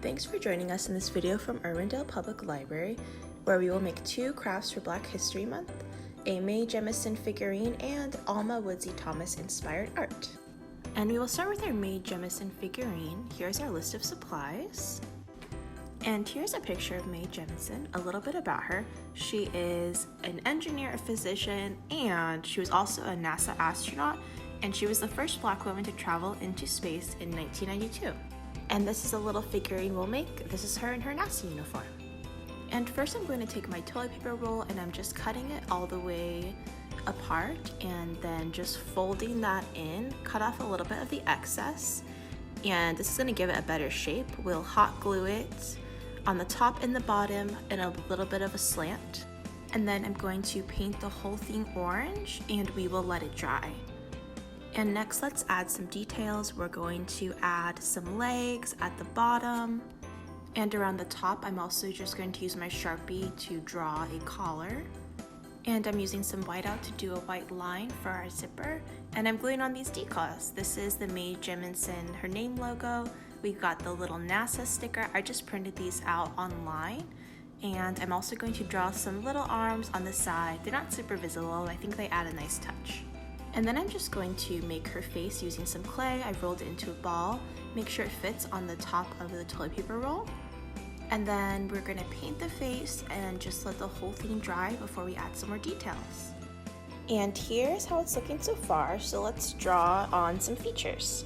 Thanks for joining us in this video from Irwindale Public Library, where we will make 2 crafts for Black History Month, a Mae Jemison figurine and Alma Thomas inspired art. And we will start with our Mae Jemison figurine. Here's our list of supplies. And here's a picture of Mae Jemison, a little bit about her. She is an engineer, a physician, and she was also a NASA astronaut, and she was the first Black woman to travel into space in 1992. And this is a little figurine we'll make. This is her in her NASA uniform. And first I'm going to take my toilet paper roll and I'm just cutting it all the way apart and then just folding that in, cut off a little bit of the excess. And this is going to give it a better shape. We'll hot glue it on the top and the bottom and a little bit of a slant. And then I'm going to paint the whole thing orange and we will let it dry. And next, let's add some details. We're going to add some legs at the bottom, and around the top, I'm also just going to use my Sharpie to draw a collar. And I'm using some whiteout to do a white line for our zipper, and I'm gluing on these decals. This is the Mae Jemison, her name logo. We got the little NASA sticker. I just printed these out online. And I'm also going to draw some little arms on the side. They're not super visible, I think they add a nice touch. And then I'm just going to make her face using some clay. I rolled it into a ball. Make sure it fits on the top of the toilet paper roll. And then we're gonna paint the face and just let the whole thing dry before we add some more details. And here's how it's looking so far. So let's draw on some features.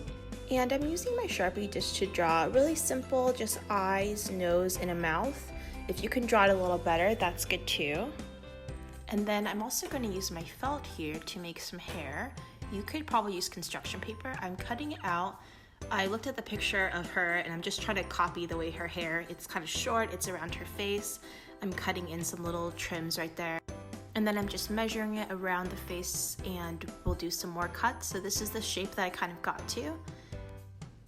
And I'm using my Sharpie just to draw really simple, just eyes, nose, and a mouth. If you can draw it a little better, that's good too. And then I'm also going to use my felt here to make some hair. You could probably use construction paper. I'm cutting it out. I looked at the picture of her and I'm just trying to copy the way her hair, it's kind of short, it's around her face. I'm cutting in some little trims right there. And then I'm just measuring it around the face and we'll do some more cuts. So this is the shape that I kind of got to.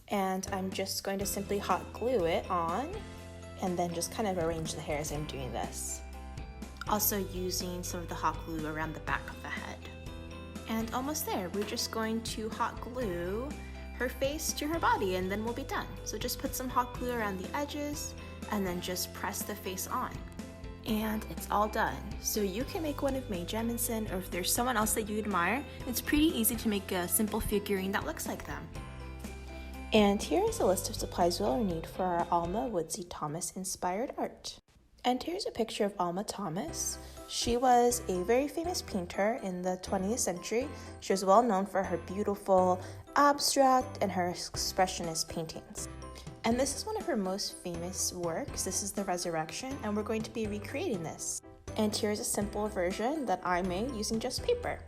And I'm just going to simply hot glue it on and then just kind of arrange the hair as I'm doing this. Also using some of the hot glue around the back of the head. And almost there, we're just going to hot glue her face to her body and then we'll be done. So just put some hot glue around the edges and then just press the face on. And it's all done. So you can make one of Mae Jemison, or if there's someone else that you admire, it's pretty easy to make a simple figurine that looks like them. And here is a list of supplies we'll need for our Alma Thomas inspired art. And here's a picture of Alma Thomas. She was a very famous painter in the 20th century. She was well known for her beautiful abstract and her expressionist paintings. And this is one of her most famous works. This is the Resurrection, and we're going to be recreating this. And here's a simple version that I made using just paper.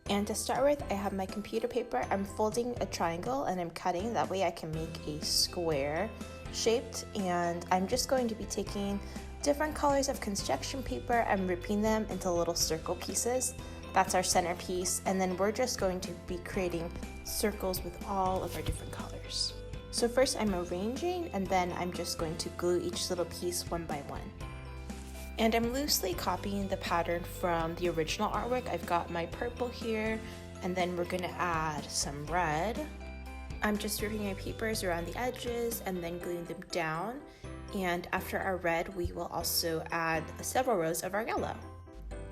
And to start with, I have my computer paper. I'm folding a triangle and I'm cutting. That way I can make a square shaped. And I'm just going to be taking different colors of construction paper and ripping them into little circle pieces. That's our centerpiece, and then we're just going to be creating circles with all of our different colors. So first I'm arranging, and then I'm just going to glue each little piece one by one. And I'm loosely copying the pattern from the original artwork. I've got my purple here, and then we're gonna add some red. I'm just ripping my papers around the edges and then gluing them down. And after our red, we will also add several rows of our yellow.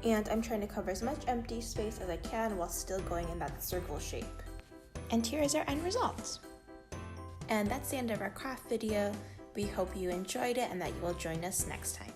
And I'm trying to cover as much empty space as I can while still going in that circle shape. And here is our end result. And that's the end of our craft video. We hope you enjoyed it and that you will join us next time.